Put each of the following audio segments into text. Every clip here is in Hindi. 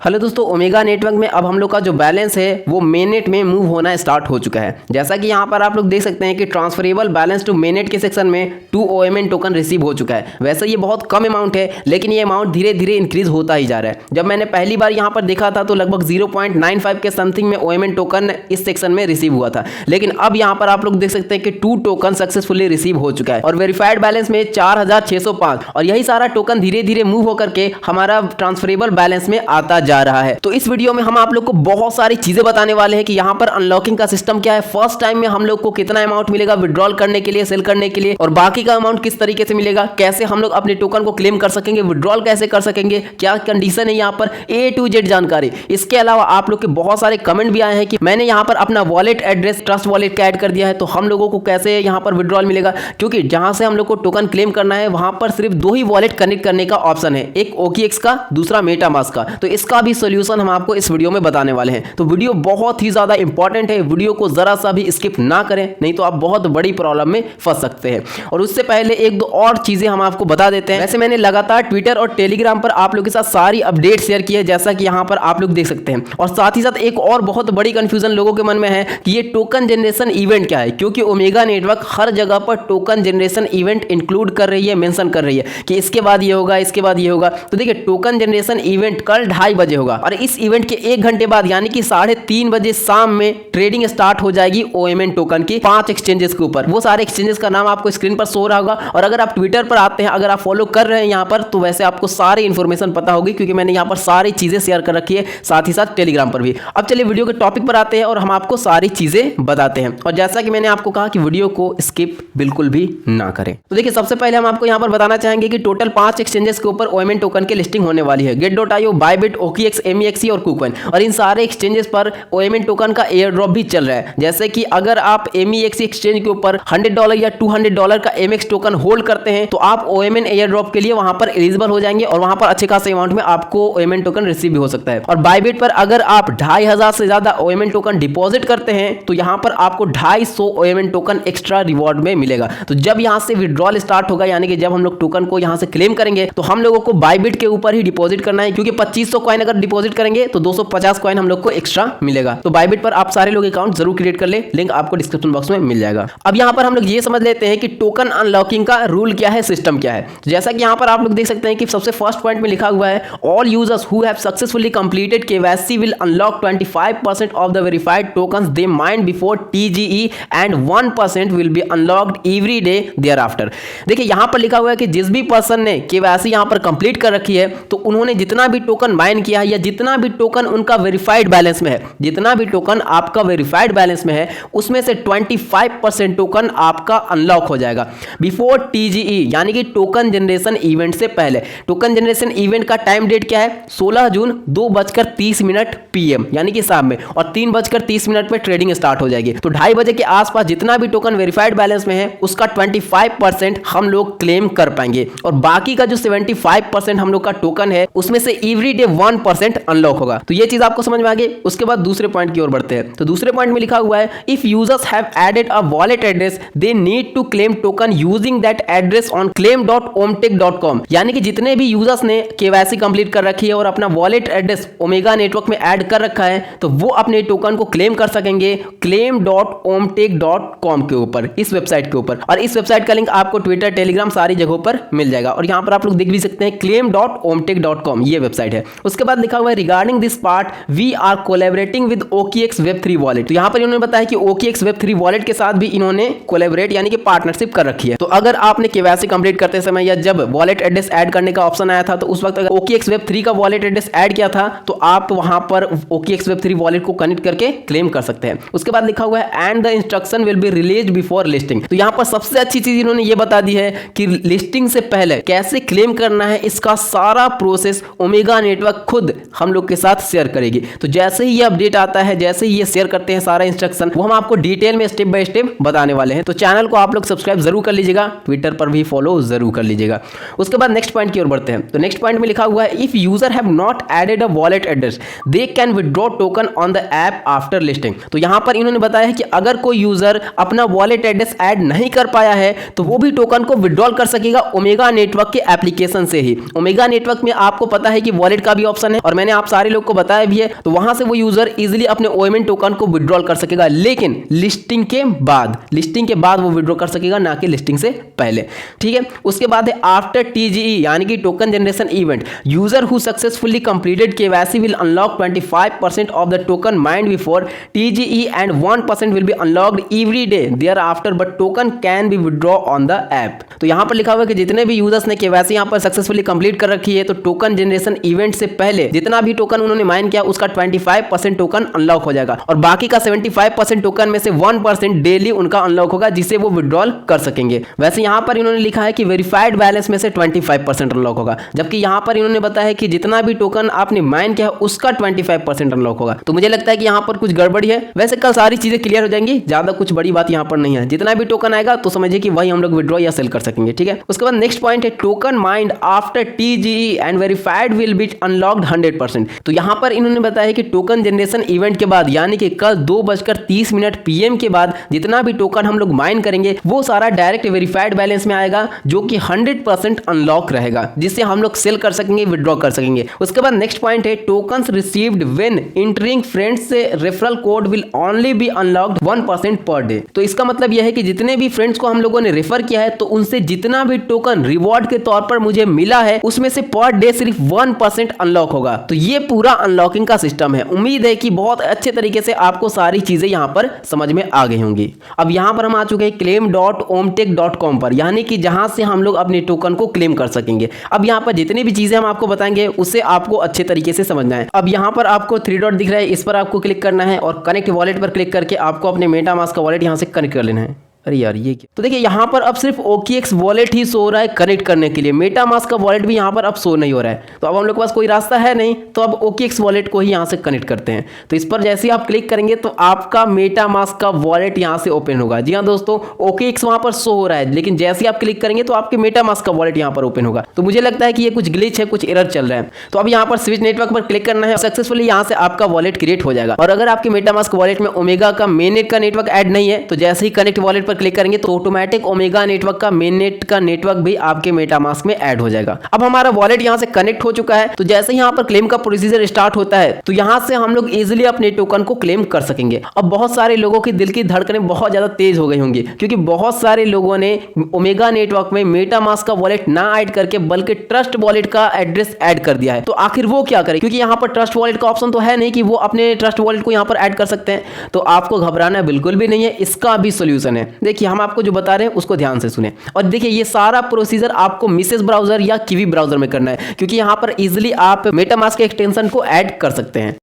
हेलो दोस्तों, ओमेगा नेटवर्क में अब हम लोग का जो बैलेंस है वो मेननेट में मूव होना स्टार्ट हो चुका है। जैसा कि यहाँ पर आप लोग देख सकते हैं कि ट्रांसफरेबल बैलेंस टू मेननेट के सेक्शन में 2 OMN टोकन रिसीव हो चुका है। वैसे ये बहुत कम अमाउंट है, लेकिन ये अमाउंट धीरे धीरे इंक्रीज होता ही जा रहा है। जब मैंने पहली बार यहाँ पर देखा था तो लगभग 0.95 के समथिंग में OMN टोकन इस सेक्शन में रिसीव हुआ था, लेकिन अब यहाँ पर आप लोग देख सकते हैं कि 2 टोकन सक्सेसफुली रिसीव हो चुका है और वेरीफाइड बैलेंस में 4605, और यही सारा टोकन धीरे धीरे मूव होकर के हमारा ट्रांसफरेबल बैलेंस में आता जा रहा है। तो इस वीडियो में हम आप लोग को बहुत सारी चीजें बताने वाले हैं कि यहाँ पर अनलॉकिंग का सिस्टम क्या है, फर्स्ट टाइम में हम लोग को कितना अमाउंट मिलेगा विड्रॉल करने के लिए, सेल करने के लिए, और बाकी का अमाउंट किस तरीके से मिलेगा, कैसे हम लोग अपने टोकन को क्लेम कर सकेंगे, विड्रॉल कैसे कर सकेंगे, क्या कंडीशन है, यहाँ पर A to Z जानकारी। इसके अलावा आप लोग के बहुत सारे कमेंट भी आए हैं कि मैंने यहाँ पर अपना वॉलेट एड्रेस ट्रस्ट वॉलेट का ऐड कर दिया है, तो हम लोगों को कैसे यहाँ पर विड्रॉल मिलेगा, क्योंकि जहां से हम लोग को टोकन क्लेम करना है वहां पर सिर्फ 2 ही वॉलेट कनेक्ट करने का ऑप्शन है, एक OKX का, दूसरा मेटामास्क का। तो इसका भी सोल्यूशन हम आपको इस वीडियो में बताने वाले हैं। तो वीडियो बहुत ही ज्यादा इंपॉर्टेंट है, वीडियो को जरा सा भी स्किप ना करें, नहीं तो आप बहुत बड़ी प्रॉब्लम में फंस सकते हैं। और उससे पहले एक दो और चीजें हम आपको बता देते हैं। वैसे मैंने लगातार ट्विटर और टेलीग्राम पर आप लोगों के साथ सारी अपडेट शेयर की है, जैसा कि यहाँ पर आप लोग देख सकते हैं। और साथ ही साथ एक और बहुत बड़ी कंफ्यूजन लोगों के मन में है कि ये टोकन जनरेशन इवेंट क्या है, क्योंकि ओमेगा नेटवर्क हर जगह पर टोकन जनरेशन इवेंट इंक्लूड कर रही है, मेंशन कर रही है कि इसके बाद ये होगा, इसके बाद ये होगा। तो देखिए, टोकन जनरेशन इवेंट कल 2:30 बजे होगा और इस इवेंट के 1 घंटे बाद यानी कि 3:30 बजे शाम में ट्रेडिंग स्टार्ट हो जाएगी OMN टोकन की 5 एक्सचेंजेस के ऊपर। वो सारे एक्सचेंजेस का नाम आपको स्क्रीन पर शो रहा होगा, और अगर आप ट्विटर पर आते हैं, अगर आप फॉलो कर रहे हैं यहाँ पर, तो वैसे आपको सारी इंफॉर्मेशन पता होगी, क्योंकि मैंने यहाँ पर सारी चीजें शेयर कर रखी है, साथ ही साथ टेलीग्राम पर भी। अब चलिए वीडियो के टॉपिक पर आते हैं और हम आपको सारी चीजें बताते हैं। और जैसा कि मैंने आपको कहा कि वीडियो को स्किप बिल्कुल भी ना करें। तो देखिए, सबसे पहले हम आपको यहाँ पर बताना चाहेंगे कि टोटल 5 एक्सचेंजेस के ऊपर OMN टोकन की लिस्टिंग होने वाली है, Get.io, Bybit, OKX, MEXC और KuCoin। और इन सारे एक्सचेंजेस पर OMN टोकन का एयर ड्रॉप भी चल रहा है। जैसे कि अगर आप MEXC एक्सचेंज के ऊपर $100 या $200 का MX टोकन होल्ड करते हैं, तो आप OMN एयर ड्रॉप के लिए वहां पर एलिजिबल हो जाएंगे और वहां पर अच्छे खासे अमाउंट में आपको OMN टोकन रिसीव भी हो सकता है। और बायबिट पर अगर आप 2500 से ज्यादा OMN टोकन डिपॉजिट करते हैं, तो यहां पर आपको 250 OMN टोकन एक्स्ट्रा रिवॉर्ड में मिलेगा। तो जब यहां से विड्रॉल स्टार्ट होगा, यानी कि जब हम लोग टोकन को यहां से क्लेम करेंगे, तो हम लोगों को बायबिट के ऊपर ही डिपॉजिट करना है, क्योंकि 2500 कॉइन अगर डिपॉजिट करेंगे तो 250 कॉइन हम लोग को एक्स्ट्रा मिलेगा। तो बायबिट पर आप सारे लोग अकाउंट जरूर क्रिएट कर ले, लिंक आपको डिस्क्रिप्शन बॉक्स में मिल जाएगा। अब यहाँ पर हम लोग ये समझ लेते हैं कि टोकन अनलॉकिंग का रूल क्या है, सिस्टम क्या है। जैसा कि यहाँ पर आप लोग देख सकते हैं कि सबसे फर्स्ट पॉइंट में लिखा हुआ है, all users who have successfully completed KYC will unlock 25% of the verified tokens they mined before TGE and 1% will be unlocked every day thereafter. देखिए, यहाँ पर लिखा हुआ है कि जिस भी पर्सन ने KYC यहाँ पर कंप्लीट कर रखी है, तो उन्होंने जितना भी टोकन माइन किया है या जितना भी टोकन उनका वेरीफाइड बैलेंस में है, जितना भी टोकन आपका वेरीफाइड बैलेंस में है, उसमें से 25% टोकन आपका अनलॉक हो जाएगा बिफोर TGE, यानी कि टोकन जनरेशन इवेंट से पहले। टोकन जनरेशन इवेंट का टाइम डेट क्या है? 16 जून 2:30 PM, यानी कि शाम में, और 3:30 पे ट्रेडिंग स्टार्ट हो जाएगी। तो 2:30 बजे के आसपास जितना भी टोकन वेरीफाइड बैलेंस में है, उसका 25% हम लोग क्लेम कर पाएंगे, और बाकी का जो 75% हम लोग का टोकन है, उसमें से एवरी डे 1% अनलॉक होगा। तो ये चीज आपको समझ में आ गई। उसके बाद दूसरे पॉइंट की ओर बढ़ते हैं। तो दूसरे पॉइंट में लिखा हुआ है, if users have added a wallet address they need to claim token using that address on claim.omtech.com। यानी कि जितने भी यूजर्स ने KYC कंप्लीट कर रखी है और अपना वॉलेट एड्रेस ओमेगा नेटवर्क में ऐड कर रखा है, तो वो अपने टोकन को क्लेम कर सकेंगे claim.omtech.com के ऊपर, इस वेबसाइट के ऊपर। और इस वेबसाइट का लिंक आपको ट्विटर, टेलीग्राम सारी जगहों पर मिल जाएगा। और यहाँ पर आप लोग देख भी सकते हैं claim.omtech.com ये वेबसाइट है। उसके बाद लिखा हुआ है, regarding this part we are collaborating with OKX Web3 wallet. तो यहाँ पर इन्होंने बताया कि OKX Web3 वॉलेट के साथ भी इन्होंने कोलैबोरेट यानी कि पार्टनरशिप कर रखी है। तो अगर आपने KYC कंप्लीट करते समय या जब वॉलेट एड्रेस ऐड करने का ऑप्शन आया था, तो उस वक्त अगर OKX Web3 का वॉलेट एड्रेस ऐड किया था, तो आप वहां पर OKX Web3 वॉलेट को कनेक्ट करके क्लेम कर सकते हैं। उसके बाद लिखा हुआ है, and the instruction will be released before listing. तो यहाँ पर सबसे अच्छी चीज इन्होंने ये बता दी है कि लिस्टिंग से पहले कैसे क्लेम करना है, इसका सारा प्रोसेस ओमेगा नेटवर्क खुद हम लोग के साथ शेयर करेगी। तो जैसे ही ये अपडेट आता है, जैसे ही ये शेयर करते हैं सारा इंस्ट्रक्शन, वो हम आपको डिटेल में स्टेप बाय स्टेप बताने वाले हैं। तो चैनल को आप लोग सब्सक्राइब जरूर कर लीजिएगा, ट्विटर पर भी फॉलो जरूर कर लीजिएगा। उसके बाद नेक्स्ट पॉइंट की ओर बढ़ते हैं। तो नेक्स्ट पॉइंट में लिखा हुआ है, if user have not added a wallet address they can withdraw token on the app after listing. तो यहाँ पर इन्होंने बताया है कि अगर कोई यूजर अपना वॉलेट एड्रेस ऐड नहीं कर पाया है, तो वो भी टोकन को विड्रॉल कर सकेगा ओमेगा नेटवर्क के एप्लीकेशन से ही। ओमेगा नेटवर्क में आपको पता है कि वॉलेट का भी ऑप्शन ऑप्शन है और मैंने आप सारे लोग को बताया भी है, तो वहां से वो यूजर इजीली अपने ओएमएन टोकन को विड्रॉल कर सकेगा, लेकिन लिस्टिंग के बाद वो विड्रॉ कर सकेगा, ना कि लिस्टिंग से पहले। ठीक है, उसके बाद है आफ्टर टीजीई यानी कि token generation event, user who successfully completed KYC will unlock 25% of the token mined before TGE and 1% will be unlocked every day thereafter, but token can be withdraw on the app. तो यहां पर लिखा हुआ है कि जितने भी यूजर्स ने केवाईसी यहां पर सक्सेसफुली कंप्लीट कर रखी है, तो टोकन जनरेशन इवेंट से पहले जितना भी टोकन उन्होंने माइन किया उसका 25% टोकन अनलॉक हो जाएगा और बाकी का 75% टोकन में से 1% डेली उनका अनलॉक होगा, जिसे वो विड्रॉल कर सकेंगे। वैसे यहां पर इन्होंने लिखा है कि वेरीफाइड बैलेंस में से 25% अनलॉक होगा, जबकि यहां पर इन्होंने बताया है कि जितना भी टोकन आपने माइन किया उसका 25% अनलॉक होगा। तो मुझे लगता है कि यहां पर कुछ गड़बड़ी है। वैसे कल सारी चीजें क्लियर हो जाएंगी, ज्यादा कुछ बड़ी बात यहां पर नहीं है। जितना भी टोकन आएगा तो समझिए कि वही हम लोग विड्रॉ या सेल कर सकेंगे। ठीक है, उसके बाद नेक्स्ट पॉइंट है token mined after TGE and verified will be unlocked 100%। तो यहां पर इन्होंने बताया कि टोकन जनरेशन इवेंट के बाद यानी कि कल 2:30 PM के बाद जितना भी टोकन हम लोग माइन करेंगे वो सारा डायरेक्ट वेरीफाइड बैलेंस में आएगा, जो कि 100% अनलॉक रहेगा, जिससे हम लोग सेल कर सकेंगे, विड्रॉ कर सकेंगे। उसके बाद नेक्स्ट पॉइंट है tokens received when entering friends से referral code will only be unlocked 1% per day. तो इसका मतलब यह है कि जितने भी फ्रेंड्स को हम लोगों ने रेफर किया है तो उनसे जितना भी टोकन रिवॉर्ड के तौर पर मुझे मिला है उसमें से पर डे सिर्फ 1% अनलॉक होगा। तो ये पूरा अनलॉकिंग का सिस्टम है। उम्मीद है कि बहुत अच्छे तरीके से आपको सारी चीजें यहां पर समझ में आ गई होंगी। अब यहां पर हम आ चुके हैं claim.omtech.com पर, यानी कि जहां से हम लोग अपने टोकन को क्लेम कर सकेंगे। अब यहां पर जितनी भी चीजें हम आपको बताएंगे उसे आपको अच्छे तरीके से समझना है। अब यहां पर आपको 3 डॉट दिख रहा है, इस पर आपको क्लिक करना है और कनेक्ट वॉलेट पर क्लिक करके आपको अपने मेटामास्क का वॉलेट यहां से कनेक्ट कर लेना है। अरे यार ये क्या? तो देखिए यहाँ पर अब सिर्फ OKX वॉलेट ही शो हो रहा है कनेक्ट करने के लिए, मेटामास्क का वॉलेट भी यहाँ पर अब शो नहीं हो रहा है। तो अब हम लोग के पास कोई रास्ता है नहीं, तो अब OKX वॉलेट को ही यहाँ से कनेक्ट करते हैं। तो इस पर जैसे ही आप क्लिक करेंगे तो आपका मेटामास्क का वॉलेट यहाँ से ओपन होगा। जी हाँ दोस्तों, OKX वहाँ पर शो हो रहा है, लेकिन जैसे ही आप क्लिक करेंगे तो आपके मेटामास्क का वॉलेट यहाँ पर ओपन होगा। तो मुझे लगता है कि ये कुछ ग्लिच है, कुछ एरर चल रहा है। तो अब यहाँ पर स्विच नेटवर्क पर क्लिक करना है, सक्सेसफुली यहाँ से आपका वॉलेट क्रिएट हो जाएगा। और अगर आपके मेटामास्क वॉलेट में ओमेगा का मेननेट का नेटवर्क ऐड नहीं है तो जैसे ही कनेक्ट वॉलेट पर क्लिक करेंगे तो ऑटोमेटिक ओमेगा नेटवर्क का मेननेट का नेटवर्क भी आपके मेटामास्क में ऐड हो जाएगा। अब हमारा वॉलेट यहां से कनेक्ट हो चुका है, तो जैसे ही यहां पर क्लेम का प्रोसीजर स्टार्ट होता है तो यहां से हम लोग इजीली अपने टोकन को क्लेम कर सकेंगे। अब बहुत सारे लोगों की दिल की धड़कनें बहुत ज्यादा तेज हो गई होंगी, क्योंकि बहुत सारे लोगों ने ओमेगा नेटवर्क में मेटामास्क का वॉलेट ना ऐड करके बल्कि ट्रस्ट वॉलेट का एड्रेस ऐड कर दिया है। तो आखिर वो क्या करें, क्योंकि यहां पर ट्रस्ट वॉलेट का ऑप्शन तो है नहीं कि वो अपने ट्रस्ट वॉलेट को यहां पर ऐड कर सकते हैं। तो आपको घबराना बिल्कुल भी नहीं है, इसका भी सोल्यूशन है। देखिए हम आपको जो बता रहे हैं उसको ध्यान से सुने और देखिए ये सारा प्रोसीजर आपको मिसेस ब्राउजर या कीवी ब्राउजर में करना है, क्योंकि यहां पर इजीली आप मेटामास्क के एक्सटेंशन को ऐड कर सकते हैं।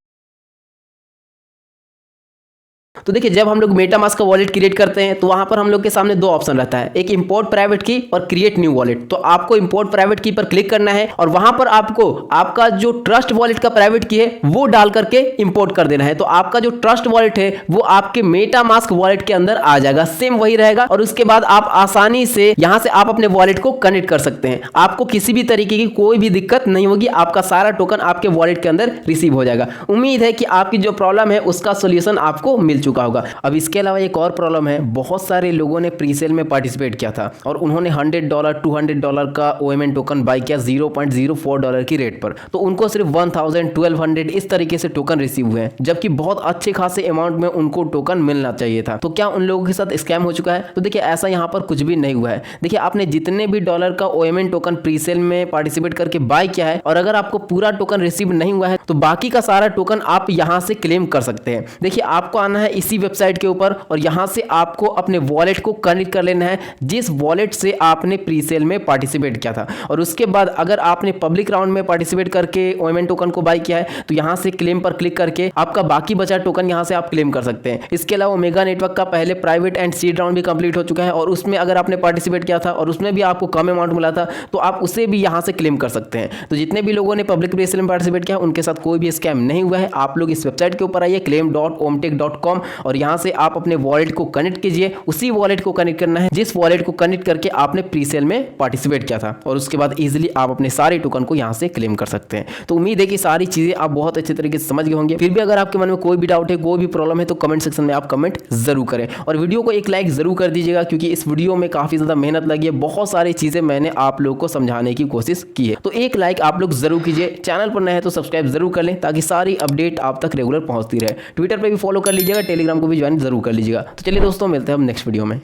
तो देखिए जब हम लोग मेटामास्क का वॉलेट क्रिएट करते हैं तो वहां पर हम लोग के सामने 2 ऑप्शन रहता है, एक इंपोर्ट प्राइवेट की और क्रिएट न्यू वॉलेट। तो आपको इंपोर्ट प्राइवेट की पर क्लिक करना है और वहां पर आपको आपका जो ट्रस्ट वॉलेट का प्राइवेट की है वो डाल करके इंपोर्ट कर देना है। तो आपका जो ट्रस्ट वॉलेट है वो आपके मेटामास्क वॉलेट के अंदर आ जाएगा, सेम वही रहेगा। और उसके बाद आप आसानी से यहां से आप अपने वॉलेट को कनेक्ट कर सकते हैं। आपको किसी भी तरीके की कोई भी दिक्कत नहीं होगी, आपका सारा टोकन आपके वॉलेट के अंदर रिसीव हो जाएगा। उम्मीद है कि आपकी जो प्रॉब्लम है उसका सोल्यूशन आपको मिल चुका होगा। अब इसके अलावा एक और प्रॉब्लम है, बहुत सारे लोगों ने प्रीसेल में पार्टिसिपेट किया था और उन्होंने $100 $200 का OMN टोकन बाय किया $0.04 की रेट पर। तो उनको सिर्फ 1000 1200 इस तरीके से टोकन रिसीव हुए हैं, जबकि बहुत अच्छे खासे अमाउंट में उनको टोकन मिलना चाहिए था। तो क्या उन लोगों के साथ स्कैम हो चुका है? तो देखिए ऐसा यहाँ पर कुछ भी नहीं हुआ है। देखिए आपने जितने भी डॉलर का OMN टोकन प्रीसेल में पार्टिसिपेट करके बाय किया है और अगर आपको पूरा टोकन रिसीव नहीं हुआ है तो बाकी का सारा टोकन आप यहाँ से क्लेम कर सकते हैं। देखिए आपको आना है इसी वेबसाइट के ऊपर और यहां से आपको अपने वॉलेट को कनेक्ट कर लेना है जिस वॉलेट से आपने प्रीसेल में पार्टिसिपेट किया था। और उसके बाद अगर आपने पब्लिक राउंड में पार्टिसिपेट करके OMN टोकन को बाय किया है तो यहां से क्लेम पर क्लिक करके आपका बाकी बचा टोकन यहां से आप क्लेम कर सकते हैं। इसके अलावा ओमेगा नेटवर्क का पहले प्राइवेट एंड सीड राउंड भी कंप्लीट हो चुका है और उसमें अगर आपने पार्टिसिपेट किया था और उसमें भी आपको कम अमाउंट मिला था तो आप उसे भी यहां से क्लेम कर सकते हैं। तो जितने भी लोगों ने पब्लिक प्रीसेल में पार्टिसिपेट किया उनके साथ कोई भी स्कैम नहीं हुआ है। आप लोग इस वेबसाइट के ऊपर आइए claim.omtech.com और यहाँ से आप अपने वॉलेट को कनेक्ट कीजिए। उसी वॉलेट को कनेक्ट करना है जिस वॉलेट को कनेक्ट करके आपने प्री सेल में पार्टिसिपेट किया था, और उसके बाद इजीली आप अपने सारे टोकन को यहाँ से क्लेम कर सकते हैं। तो उम्मीद है कि सारी चीजें आप बहुत अच्छे तरीके से समझ गए होंगे। फिर भी अगर आपके मन में कोई भी डाउट है, कोई भी प्रॉब्लम है, तो कमेंट सेक्शन में आप कमेंट जरूर करें और वीडियो को एक लाइक जरूर कर दीजिएगा, क्योंकि इस वीडियो में काफी ज्यादा मेहनत लगी है, बहुत सारी चीजें मैंने आप लोगों को समझाने की कोशिश की है। तो एक लाइक आप लोग जरूर कीजिए। चैनल पर नए हैं तो सब्सक्राइब जरूर कर लें ताकि सारी अपडेट आप तक रेगुलर पहुंचती रहे। ट्विटर पर भी फॉलो कर लीजिएगा, टेलीग्राम को भी ज्वाइन जरूर कर लीजिएगा। तो चलिए दोस्तों, मिलते हैं हम नेक्स्ट वीडियो में।